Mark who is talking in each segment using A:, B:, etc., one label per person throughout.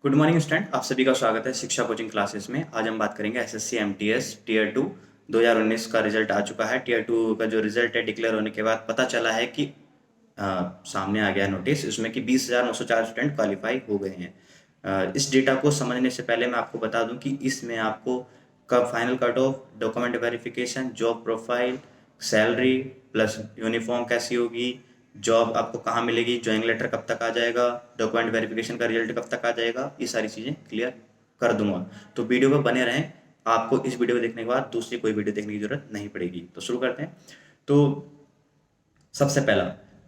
A: Good morning student, आप सभी का स्वागत है शिक्षा कोचिंग क्लासेस में। आज हम बात करेंगे एसएससी एमटीएस टीयर 2 2019 का रिजल्ट आ चुका है। टीयर 2 का जो रिजल्ट है डिक्लेयर होने के बाद पता चला है कि सामने आ गया नोटिस इसमें कि 20,904 स्टूडेंट क्वालिफाई हो गए हैं। इस डेटा को समझने से पहले मैं आपको बता दूं कि इसमें आपको कब final cut off, document verification, job profile, salary plus uniform कैसी होगी, जॉब आपको कहाँ मिलेगी, ज्वाइनिंग लेटर कब तक आ जाएगा, डॉक्यूमेंट वेरिफिकेशन का रिजल्ट कब तक आ जाएगा, ये सारी चीज़ें क्लियर कर दूंगा। तो वीडियो पर बने रहें, आपको इस वीडियो को देखने के बाद दूसरी कोई वीडियो देखने की जरूरत नहीं पड़ेगी। तो शुरू करते हैं। तो सबसे पहला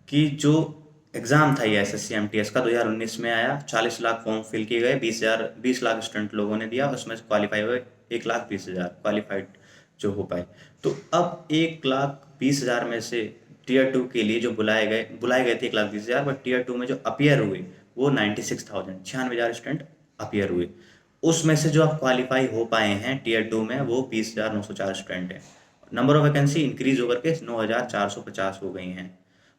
A: कि जो एग्ज़ाम था ये एसएससी एमटीएस का 2019 में आया, 40 लाख फॉर्म फिल किए गए, 20 लाख स्टूडेंट लोगों ने दिया, उसमें से क्वालिफाई हुए 1,20,000 क्वालिफाइड जो हो पाए। तो अब 1,20,000 में से टीयर 2 के लिए जो बुलाए गए थे 1,20,000, बट टीयर 2 में जो अपियर हुए वो 96,000 96,000 स्टूडेंट अपियर हुए। उसमें से जो आप क्वालिफाई हो पाए हैं टीयर 2 में वो 20,904 स्टूडेंट हैं। नंबर ऑफ वैकेंसी इंक्रीज होकर के 9,450 हो गई हैं।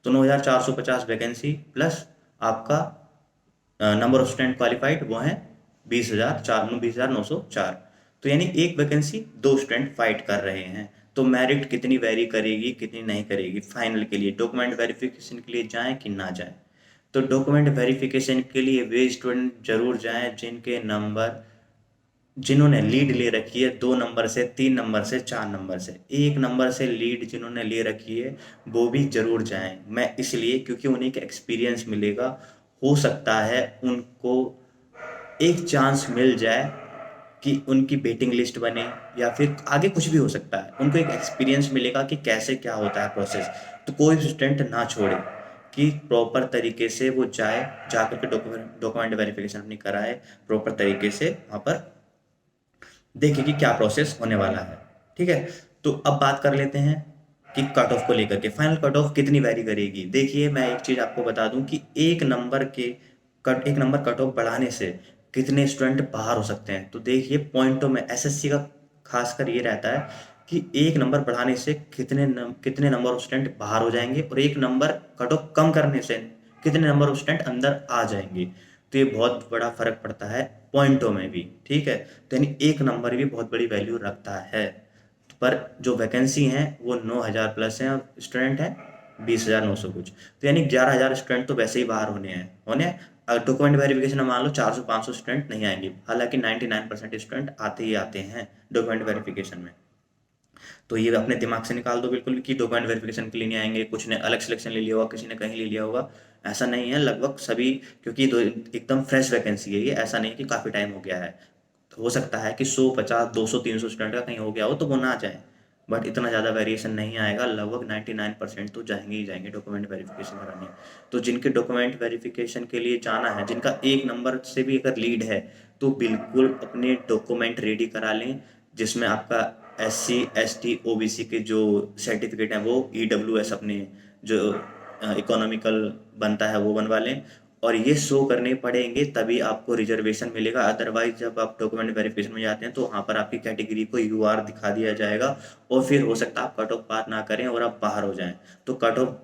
A: तो 9,450 वैकेंसी प्लस आपका नंबर ऑफ स्टूडेंट क्वालिफाइड वो हैं 20,904। तो यानी एक वैकेंसी दो स्टूडेंट फाइट कर रहे हैं। तो मेरिट कितनी वेरी करेगी, कितनी नहीं करेगी फाइनल के लिए, डॉक्यूमेंट वेरिफिकेशन के लिए जाएं कि ना जाएं। तो डॉक्यूमेंट वेरिफिकेशन के लिए वे स्टूडेंट जरूर जाएं जिन्होंने लीड ले रखी है 2 नंबर से, 3 नंबर से, 4 नंबर से। 1 नंबर से लीड जिन्होंने ले रखी है वो भी जरूर जाएं। मैं इसलिए क्योंकि उन्हें एक एक्सपीरियंस मिलेगा। हो सकता है उनको एक चांस मिल जाए कि उनकी वेटिंग लिस्ट बने, या फिर आगे कुछ भी हो सकता है। उनको एक एक्सपीरियंस मिलेगा कि कैसे क्या होता है प्रोसेस। तो कोई भी स्टूडेंट ना छोड़े कि प्रॉपर तरीके से वो जाए, जाकर के डॉक्यूमेंट वेरिफिकेशन अपनी कराए, प्रॉपर तरीके से वहाँ पर देखिए कि क्या प्रोसेस होने वाला है। ठीक है। तो अब बात कर लेते हैं कि कट ऑफ को लेकर के, फाइनल कट ऑफ कितनी वैरी करेगी। देखिए मैं एक चीज़ आपको बता दूं कि एक नंबर कट ऑफ बढ़ाने से कितने स्टूडेंट बाहर हो सकते हैं। तो देखिए पॉइंटों में एसएससी का खासकर ये रहता है कि एक नंबर बढ़ाने से कितने नंबर ऑफ स्टूडेंट बाहर हो जाएंगे, और एक नंबर कट ऑफ कम करने से कितने नंबर ऑफ स्टूडेंट अंदर आ जाएंगे। तो ये बहुत बड़ा फर्क पड़ता है पॉइंटों में भी। ठीक है। तो यानी एक नंबर भी बहुत बड़ी वैल्यू रखता है। पर जो वैकेंसी हैं वो 9,000 प्लस हैं, स्टूडेंट हैं 20,900 कुछ। तो यानी 11,000 स्टूडेंट तो वैसे ही बाहर होने हैं। अगर डॉक्यूमेंट वेरिफिकेशन में मान लो 400-500 स्टूडेंट नहीं आएंगे, हालांकि 99% स्टूडेंट आते ही आते हैं डॉक्यूमेंट वेरिफिकेशन में। तो ये अपने दिमाग से निकाल दो बिल्कुल कि डॉक्यूमेंट वेरिफिकेशन के लिए नहीं आएंगे, कुछ ने अलग सिलेक्शन ले लिया होगा, किसी ने कहीं ले लिया होगा। ऐसा नहीं है, लगभग सभी, क्योंकि एकदम फ्रेश वैकेंसी है ये, ऐसा नहीं है कि काफ़ी टाइम हो गया है। तो हो सकता है कि 100, 50, 200, 300 स्टूडेंट का कहीं हो गया हो तो वो ना जाए, बट इतना ज़्यादा वेरिएशन नहीं आएगा। लगभग 99% तो जाएंगे ही जाएंगे डॉक्यूमेंट वेरिफिकेशन कराने। तो जिनके डॉक्यूमेंट वेरिफिकेशन के लिए जाना है, जिनका एक नंबर से भी अगर लीड है, तो बिल्कुल अपने डॉक्यूमेंट रेडी करा लें, जिसमें आपका SC ST OBC के जो सर्टिफिकेट हैं वो EWS अपने जो इकोनॉमिकल बनता है वो बनवा लें, और ये शो करने पड़ेंगे तभी आपको रिजर्वेशन मिलेगा। अदरवाइज जब आप डॉक्यूमेंट वेरिफिकेशन में जाते हैं तो वहाँ पर आपकी कैटेगरी को UR दिखा दिया जाएगा, और फिर हो सकता है आप कट ऑफ पार ना करें और आप बाहर हो जाएं। तो कट ऑफ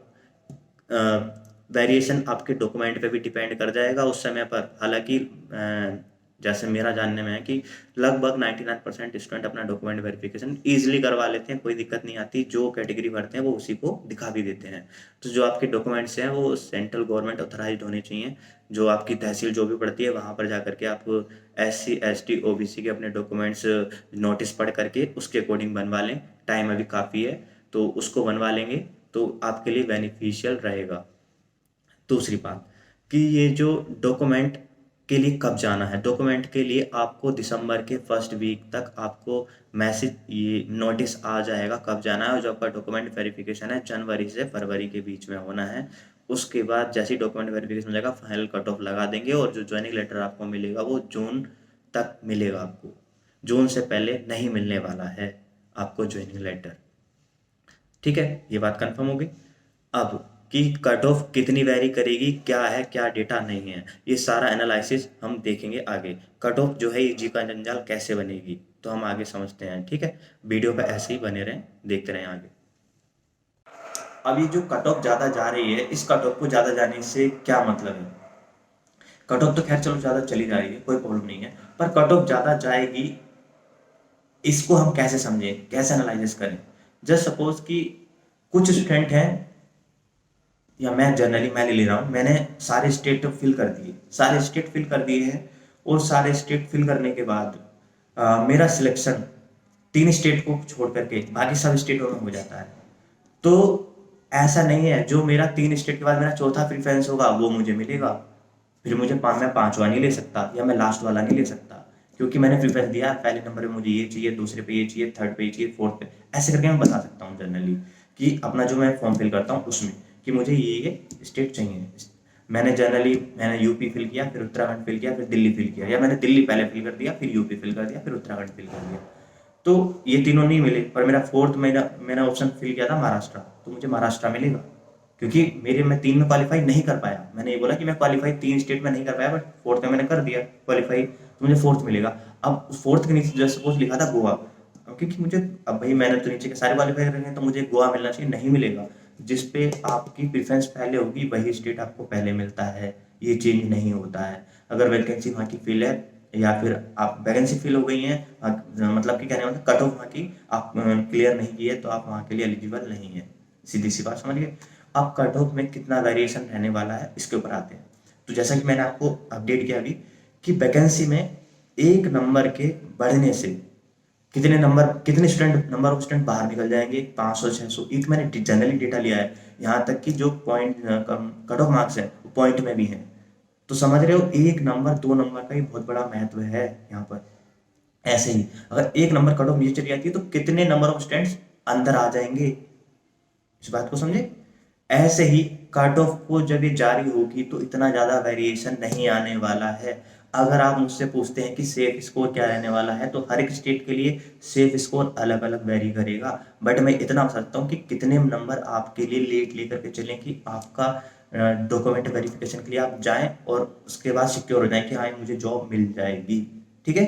A: वेरिएशन आपके डॉक्यूमेंट पे भी डिपेंड कर जाएगा उस समय पर। हालांकि जैसे मेरा जानने में है कि लगभग 99% स्टूडेंट अपना डॉक्यूमेंट वेरिफिकेशन ईजिली करवा लेते हैं, कोई दिक्कत नहीं आती। जो कैटेगरी भरते हैं वो उसी को दिखा भी देते हैं। तो जो आपके डॉक्यूमेंट्स हैं वो सेंट्रल गवर्नमेंट ऑथराइज्ड होने चाहिए। जो आपकी तहसील जो भी पड़ती है वहाँ पर जा करके आप SC ST OBC के अपने डॉक्यूमेंट्स नोटिस पढ़ करके उसके अकॉर्डिंग बनवा लें। टाइम अभी काफ़ी है, तो उसको बनवा लेंगे तो आपके लिए बेनिफिशियल रहेगा। दूसरी बात कि ये जो डॉक्यूमेंट के लिए कब जाना है, डॉक्यूमेंट के लिए आपको दिसंबर के फर्स्ट वीक तक आपको मैसेज, ये नोटिस आ जाएगा कब जाना है। और जो आपका डॉक्यूमेंट वेरिफिकेशन है जनवरी से फरवरी के बीच में होना है। उसके बाद जैसे ही डॉक्यूमेंट वेरिफिकेशन हो जाएगा फाइनल कट ऑफ लगा देंगे, और जो ज्वाइनिंग लेटर आपको मिलेगा वो जून तक मिलेगा आपको। जून से पहले नहीं मिलने वाला है आपको ज्वाइनिंग लेटर। ठीक है, ये बात कंफर्म हो गई। अब कि कट ऑफ कितनी वैरी करेगी, क्या है क्या डेटा नहीं है, ये सारा एनालिसिस हम देखेंगे आगे। कट ऑफ जो है ये जी का जंजाल कैसे बनेगी तो हम आगे समझते हैं। ठीक है, वीडियो पे ऐसे ही बने रहें, देखते रहें आगे। अब ये जो कट ऑफ ज़्यादा जा रही है, इस कट ऑफ को ज़्यादा जाने से क्या मतलब है। कट ऑफ तो खैर चलो ज़्यादा चली जा रही है, कोई प्रॉब्लम नहीं है, पर कट ऑफ ज़्यादा जाएगी इसको हम कैसे समझें, कैसे एनालाइसिस करें। जस्ट सपोज कि कुछ स्टूडेंट हैं, या मैं जनरली मैं ले रहा हूँ, मैंने सारे स्टेट फिल कर दिए, सारे स्टेट फिल कर दिए हैं, और सारे स्टेट फिल करने के बाद मेरा सिलेक्शन 3 स्टेट को छोड़ करके बाकी सब स्टेटों में हो जाता है। तो ऐसा नहीं है, जो मेरा 3 स्टेट के बाद मेरा चौथा प्रेफरेंस होगा वो मुझे मिलेगा, फिर मैं पांचवा नहीं ले सकता, या मैं लास्ट वाला नहीं ले सकता, क्योंकि मैंने प्रेफरेंस दिया पहले नंबर पे मुझे ये चाहिए, दूसरे पे ये चाहिए, थर्ड पे ये चाहिए, फोर्थ पे, ऐसे करके मैं बता सकता हूँ जनरली कि अपना जो मैं फॉर्म फिल करता हूँ उसमें कि मुझे ये स्टेट चाहिए। मैंने यूपी फिल किया, फिर उत्तराखंड फिल किया, फिर दिल्ली फिल किया, या मैंने दिल्ली पहले फिल कर दिया, फिर यूपी फिल कर दिया, फिर उत्तराखंड फिल कर दिया। तो ये तीनों नहीं मिले, पर मेरा फोर्थ मैंने ऑप्शन फिल किया था महाराष्ट्र, तो मुझे महाराष्ट्र मिलेगा, क्योंकि मैं 3 में क्वालिफाई नहीं कर पाया। मैंने ये बोला कि मैं क्वालिफाई 3 स्टेट में नहीं कर पाया, बट फोर्थ में मैंने कर दिया क्वालिफाई, तो मुझे फोर्थ मिलेगा। अब फोर्थ के नीचे जस्ट सपोज लिखा था गोवा, क्योंकि मुझे, अब भाई मैंने तो नीचे के सारे क्वालिफाई कर रहे हैं, तो मुझे गोवा मिलना चाहिए, नहीं मिलेगा। जिस पे आपकी प्रेफरेंस पहले होगी वही स्टेट आपको पहले मिलता है, ये चेंज नहीं होता है। अगर वैकेंसी वहाँ की फिल है, या फिर आप वैकेंसी फिल हो गई है, मतलब कि कहने मतलब कट ऑफ वहाँ की आप क्लियर नहीं की है, तो आप वहाँ के लिए एलिजिबल नहीं है, सीधी सी बात समझ गए। अब कट ऑफ में कितना वेरिएशन रहने वाला है इसके ऊपर आते हैं। तो जैसा कि मैंने आपको अपडेट किया अभी कि वैकेंसी में 1 नंबर के बढ़ने से कितने स्टूडेंट नंबर ऑफ स्टूडेंट बाहर निकल जाएंगे, 500 600, एक मैंने जनरली डेटा लिया है, यहाँ तक कि जो पॉइंट कट ऑफ मार्क्स है वो पॉइंट में भी है। तो समझ रहे हो, 1 नंबर 2 नंबर का ही बहुत बड़ा महत्व है यहाँ पर। ऐसे ही अगर 1 नंबर कट ऑफ नीचे चली जाती है तो कितने नंबर ऑफ स्टूडेंट्स अंदर आ जाएंगे, इस बात को समझे। ऐसे ही कट ऑफ को जब ये जारी होगी तो इतना ज़्यादा वेरिएशन नहीं आने वाला है। अगर आप मुझसे पूछते हैं कि सेफ स्कोर क्या रहने वाला है, तो हर एक स्टेट के लिए सेफ स्कोर अलग अलग वेरी करेगा, बट मैं इतना बता सकता हूँ कि कितने नंबर आपके लिए लेट लेकर के चलें कि आपका डॉक्यूमेंट वेरिफिकेशन के लिए आप जाएं और उसके बाद सिक्योर हो जाएं कि हाँ मुझे जॉब मिल जाएगी। ठीक है,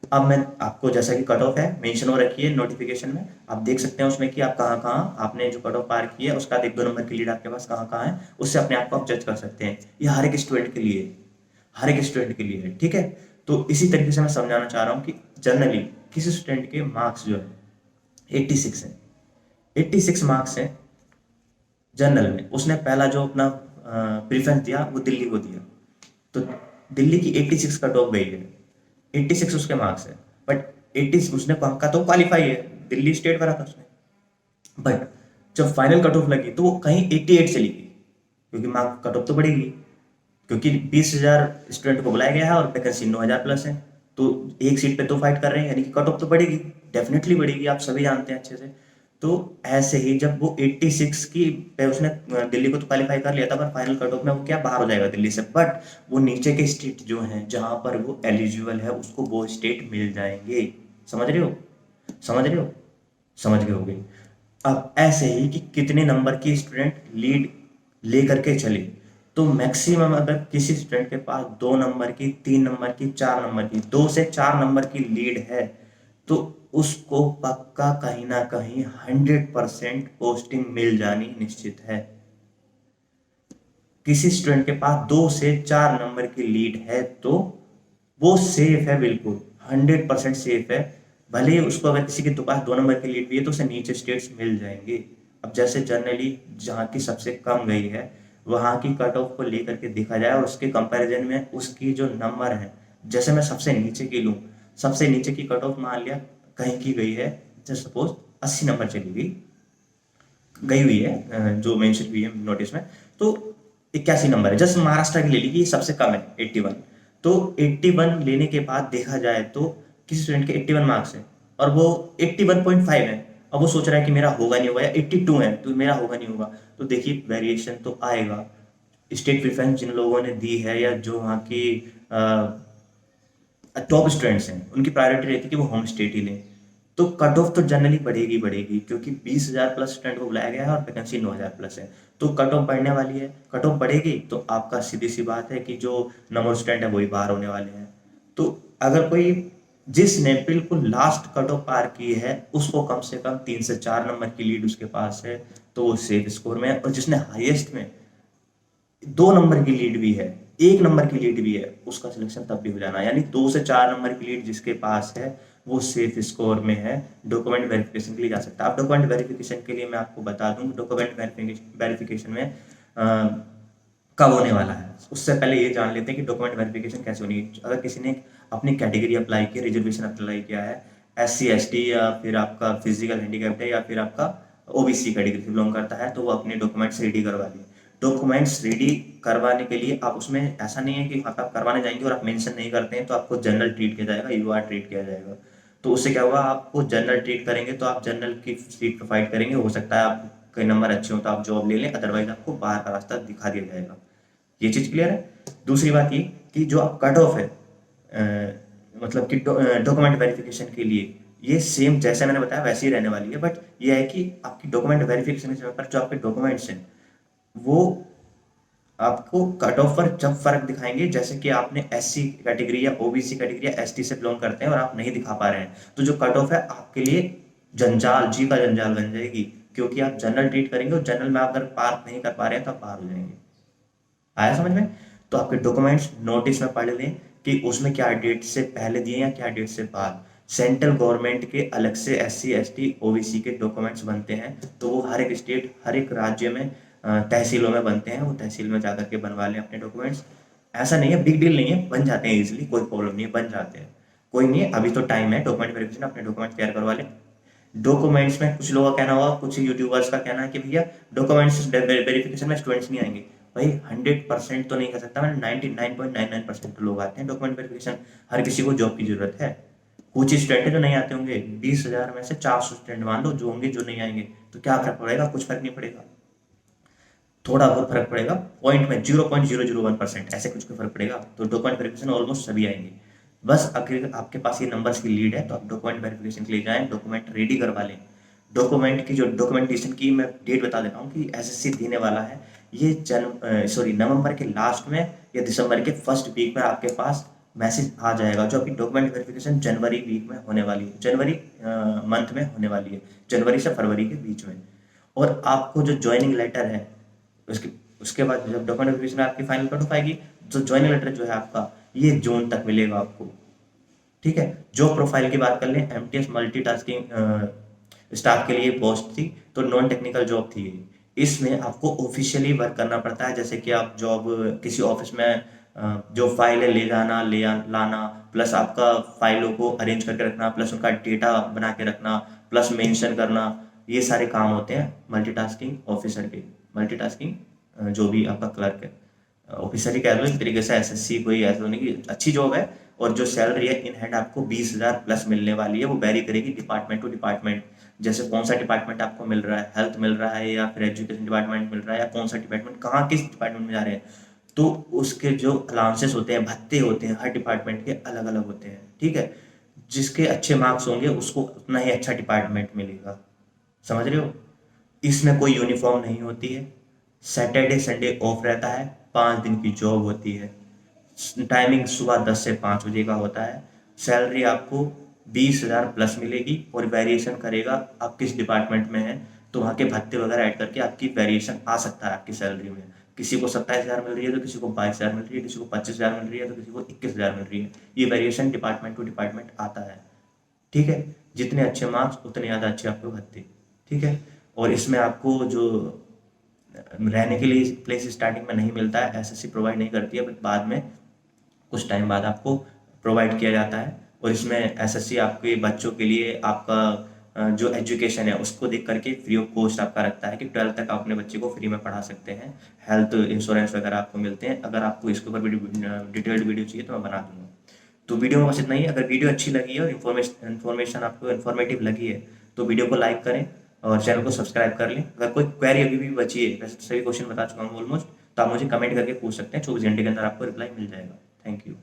A: अब मैं आपको, जैसा कि कट ऑफ है मेंशन हो रखी है नोटिफिकेशन में, आप देख सकते हैं उसमें कि आप कहाँ कहाँ आपने जो कट ऑफ पार की है उसका 1 2 नंबर की लीड आपके पास कहाँ कहाँ है, उससे अपने आप को आप जज कर सकते हैं। ये हर एक स्टूडेंट के लिए, हर एक स्टूडेंट के लिए है। ठीक है, तो इसी तरीके से मैं समझाना चाह रहा हूँ कि जनरली किसी स्टूडेंट के मार्क्स जो है 86 है, 86 मार्क्स है जनरल में, उसने पहला जो अपना प्रीफरेंस दिया वो दिल्ली को दिया, तो दिल्ली की 86 कट ऑफ गई है, 86 उसके मार्क्स है, बट 80 उसने का तो क्वालिफाई है, दिल्ली स्टेट भरा था उसने, बट जब फाइनल कट ऑफ लगी तो वो कहीं 88 चली गई, क्योंकि मार्क कट ऑफ तो बढ़ेगी, क्योंकि 20,000 स्टूडेंट को बुलाया गया है और वैकेंसी 9,000 प्लस है, तो एक सीट पे 2 फाइट कर रहे हैं, यानी कि कट ऑफ तो बढ़ेगी, डेफिनेटली बढ़ेगी, आप सभी जानते हैं अच्छे से। तो ऐसे ही जब वो 86 की पे उसने दिल्ली को तो क्वालिफाई कर लिया था, पर फाइनल कट ऑफ में वो क्या बाहर हो जाएगा दिल्ली से, बट वो नीचे के स्टेट जो हैं जहां पर वो एलिजिबल है उसको वो स्टेट मिल जाएंगे। समझ रहे हो, समझ रहे हो, समझ गए होगे। अब ऐसे ही कि कितने नंबर की स्टूडेंट लीड ले करके चले, तो मैक्सिमम अगर किसी स्टूडेंट के पास 2 नंबर की, 3 नंबर की, 4 नंबर की, 2 से 4 नंबर की लीड है, तो उसको पक्का कहीं ना कहीं 100% पोस्टिंग मिल जानी निश्चित है। किसी स्टूडेंट के पास 2 से 4 नंबर की लीड है तो वो सेफ है, बिल्कुल 100% सेफ है। भले ही उसको अगर किसी के पास 2 नंबर की लीड भी है तो उसे नीचे स्टेट्स मिल जाएंगे। अब जैसे जनरली जहाँ की सबसे कम गई है वहाँ की कट ऑफ को लेकर के देखा जाए और उसके कंपैरिजन में उसकी जो नंबर है, जैसे मैं सबसे नीचे की लूँ, सबसे नीचे की कट ऑफ मान लिया कहीं की गई है, जैसे सपोज 80 नंबर चली गई हुई है, जो मेंशन हुई है नोटिस में, तो 81 नंबर है, जस्ट महाराष्ट्र की ले ली कि सबसे कम है 81। तो 81 लेने के बाद देखा जाए तो किसी स्टूडेंट के 81 मार्क्स है और वो 81.5 है, अब वो सोच रहा है कि मेरा होगा नहीं होगा, या 82 है तो मेरा होगा नहीं होगा, तो देखिए वेरिएशन तो आएगा। स्टेट प्रेफरेंस जिन लोगों ने दी है या जो वहाँ की टॉप स्टूडेंट्स हैं उनकी प्रायोरिटी रहती है कि वो होम स्टेट ही लें, तो कट ऑफ तो जनरली बढ़ेगी बढ़ेगी, क्योंकि 20,000 प्लस स्टूडेंट को बुलाया गया है और वैकेंसी 9,000 प्लस है, तो कट ऑफ बढ़ने वाली है। कट ऑफ बढ़ेगी तो आपका सीधी सी बात है कि जो नंबर स्टूडेंट है वही बाहर होने वाले हैं। तो अगर कोई जिसने बिल्कुल लास्ट कट ऑफ पार की है उसको कम से कम 3 से 4 नंबर की लीड उसके पास है, तो वो सेफ स्कोर में है, और जिसने हाईएस्ट में 2 नंबर की लीड भी है 1 नंबर की लीड भी है उसका सिलेक्शन तब भी हो जाना, यानी 2 से 4 नंबर की लीड जिसके पास है वो सेफ स्कोर में है, डॉक्यूमेंट वेरिफिकेशन के लिए जा सकता है। अब डॉक्यूमेंट वेरिफिकेशन के लिए मैं आपको बता दूं, डॉक्यूमेंट वेरिफिकेशन में कब होने वाला है, उससे पहले ये जान लेते हैं कि डॉक्यूमेंट वेरिफिकेशन कैसे होनी है। अगर किसी ने अपनी कैटेगरी अप्लाई की, रिजर्वेशन अप्लाई किया है, SC ST या फिर आपका फिजिकल हैंडीकैप्ड है या फिर आपका OBC कैटेगरी से बिलोंग करता है, तो वो अपने डॉक्यूमेंट्स रेडी करवा लिए। डॉक्यूमेंट्स रेडी करवाने के लिए आप उसमें ऐसा नहीं है कि वहाँ पे आप करवाने जाएंगे और आप मेंशन नहीं करते हैं तो आपको जनरल ट्रीट किया जाएगा, UR ट्रीट किया जाएगा। तो उससे क्या होगा, आपको जनरल ट्रीट करेंगे तो आप जनरल की सीट प्रोवाइड करेंगे, हो सकता है आप कई नंबर अच्छे हो तो आप जॉब ले लें, अदरवाइज आपको बाहर का रास्ता दिखा दिया जाएगा। ये चीज़ क्लियर है। दूसरी बात ये कि जो आप कट ऑफ है, मतलब कि डॉक्यूमेंट वेरिफिकेशन के लिए ये सेम जैसे मैंने बताया वैसे ही रहने वाली है, बट ये है कि आपकी डॉक्यूमेंट वेरिफिकेशन के समय पर जो आपके डॉक्यूमेंट्स हैं वो आपको कट ऑफ पर जब फर्क दिखाएंगे, जैसे कि आपने SC कैटेगरी या OBC कैटेगरी या ST से बिलोंग करते हैं और आप नहीं दिखा पा रहे हैं, तो जो कट ऑफ है आपके लिए जंजाल, जी का जंजाल बन जाएगी, क्योंकि आप जनरल ट्रीट करेंगे और जनरल में आप अगर पार नहीं कर पा रहे हैं तो आप बाहर हो जाएंगे। आया समझ में। तो आपके डॉक्यूमेंट्स नोटिस में पढ़ लें कि उसमें क्या डेट से पहले दिए या क्या डेट से बाद। सेंट्रल गवर्नमेंट के अलग से SC ST OBC के डॉक्यूमेंट्स बनते हैं, तो वो हर एक स्टेट हर एक राज्य में तहसीलों में बनते हैं, वो तहसील में जाकर के बनवा लें अपने डॉक्यूमेंट्स। ऐसा नहीं है, बिग डील नहीं है, बन जाते हैं इजिली, कोई प्रॉब्लम नहीं है, बन जाते हैं। कोई नहीं है, अभी तो टाइम है, डॉक्यूमेंट वेरिफिकेशन अपने डॉक्यूमेंट तैयार करवा लें। डॉक्यूमेंट्स में कुछ लोगों का कहना होगा, कुछ यूट्यूबर्स का कहना है कि भैया डॉक्यूमेंट्स वेरिफिकेशन में स्टूडेंट्स नहीं आएंगे। भाई 100% तो नहीं कह सकता मैं, 99.99% तो लोग आते हैं डॉक्यूमेंट वेरिफिकेशन। हर किसी को जॉब की जरूरत है, कुछ स्टूडेंट है जो नहीं आते होंगे, 20,000 में से 400 स्टूडेंट मान लो जो होंगे जो नहीं आएंगे, तो क्या फर्क पड़ेगा, कुछ फर्क नहीं पड़ेगा, थोड़ा बहुत फर्क पड़ेगा, पॉइंट में 0.001% ऐसे कुछ फर्क पड़ेगा। तो डॉक्यूमेंट वेरिफिकेशन ऑलमोस्ट सभी आएंगे। बस अगर आपके पास ये नंबर्स की लीड है तो आप डॉक्यूमेंट वेरिफिकेशन के लिए जाएं, डॉक्यूमेंट रेडी करवा लें। डॉक्यूमेंट की जो डॉक्यूमेंटेशन की मैं डेट बता देता हूँ कि SSC देने वाला है, ये नवंबर के लास्ट में या दिसंबर के फर्स्ट वीक में आपके पास मैसेज आ जाएगा, जो आपकी डॉक्यूमेंट वेरिफिकेशन जनवरी वीक में होने वाली है, जनवरी मंथ में होने वाली है, जनवरी से फरवरी के बीच में। और आपको जो ज्वाइनिंग लेटर है उसके उसके बाद जब डॉक्यूमेंट वेरिफिकेशन आपकी फाइनल कट ऑफ आएगी, तो ज्वाइनिंग लेटर जो है आपका ये जून तक मिलेगा आपको। ठीक है। जॉब प्रोफाइल की बात कर लें, MTS मल्टीटास्किंग स्टाफ के लिए पोस्ट थी, तो नॉन टेक्निकल जॉब थी ये। इसमें आपको ऑफिशियली वर्क करना पड़ता है, जैसे कि आप जॉब किसी ऑफिस में जो फाइलें ले जाना लाना, प्लस आपका फाइलों को अरेंज करके रखना, प्लस उनका डेटा बना के रखना, प्लस मेंशन करना, ये सारे काम होते हैं मल्टीटास्किंग ऑफिसर के। मल्टीटास्किंग जो भी आपका क्लर्क है, ऑफिसर ही कह लो एक तरीके से, SSC कोई ऐसा नहीं कि अच्छी जॉब है। और जो सैलरी है इन हैंड आपको 20,000 प्लस मिलने वाली है, वो वेरी करेगी डिपार्टमेंट टू डिपार्टमेंट। जैसे कौन सा डिपार्टमेंट आपको मिल रहा है, हेल्थ मिल रहा है या फिर एजुकेशन डिपार्टमेंट मिल रहा है, या कौन सा डिपार्टमेंट कहाँ किस डिपार्टमेंट में जा रहे हैं, तो उसके जो अलाउंसेस होते हैं, भत्ते होते हैं, हर डिपार्टमेंट के अलग अलग होते हैं। ठीक है। जिसके अच्छे मार्क्स होंगे उसको उतना ही अच्छा डिपार्टमेंट मिलेगा। समझ रहे हो। इसमें कोई यूनिफॉर्म नहीं होती है, सैटरडे संडे ऑफ रहता है, 5 दिन की जॉब होती है, टाइमिंग सुबह 10 से 5 बजे का होता है। सैलरी आपको 20,000 प्लस मिलेगी, और वेरिएशन करेगा आप किस डिपार्टमेंट में है, तो वहाँ के भत्ते वगैरह ऐड करके आपकी वेरिएशन आ सकता है आपकी सैलरी में। किसी को 27,000 मिल रही है तो किसी को 22,000 मिल रही है, किसी को 25,000 मिल रही है तो किसी को 21,000 मिल रही है। ये वेरिएशन डिपार्टमेंट टू डिपार्टमेंट आता है। ठीक है। जितने अच्छे मार्क्स उतने ज़्यादा अच्छे आपको भत्ते। ठीक है। और इसमें आपको जो रहने के लिए प्लेस स्टार्टिंग में नहीं मिलता है, SSC प्रोवाइड नहीं करती है, बट बाद में कुछ टाइम बाद आपको प्रोवाइड किया जाता है। और इसमें SSC आपके बच्चों के लिए आपका जो एजुकेशन है उसको देख करके फ्री ऑफ कॉस्ट आपका रखता है कि 12th तक आप अपने बच्चे को फ्री में पढ़ा सकते हैं। हेल्थ इंश्योरेंस वगैरह आपको मिलते हैं। अगर आपको इसके ऊपर डिटेल्ड वीडियो चाहिए तो मैं बना दूंगा। तो वीडियो में बस इतना ही। अगर वीडियो अच्छी लगी है और इन्फॉर्मेशन आपको इन्फॉर्मेटिव लगी है तो वीडियो को लाइक करें और चैनल को सब्सक्राइब कर लें। अगर कोई क्वेरी अभी भी बची है, वैसे तो सभी क्वेश्चन बता चुका हूँ ऑलमोस्ट, तो आप मुझे कमेंट करके पूछ सकते हैं, 24 घंटे के अंदर आपको रिप्लाई मिल जाएगा। Thank you.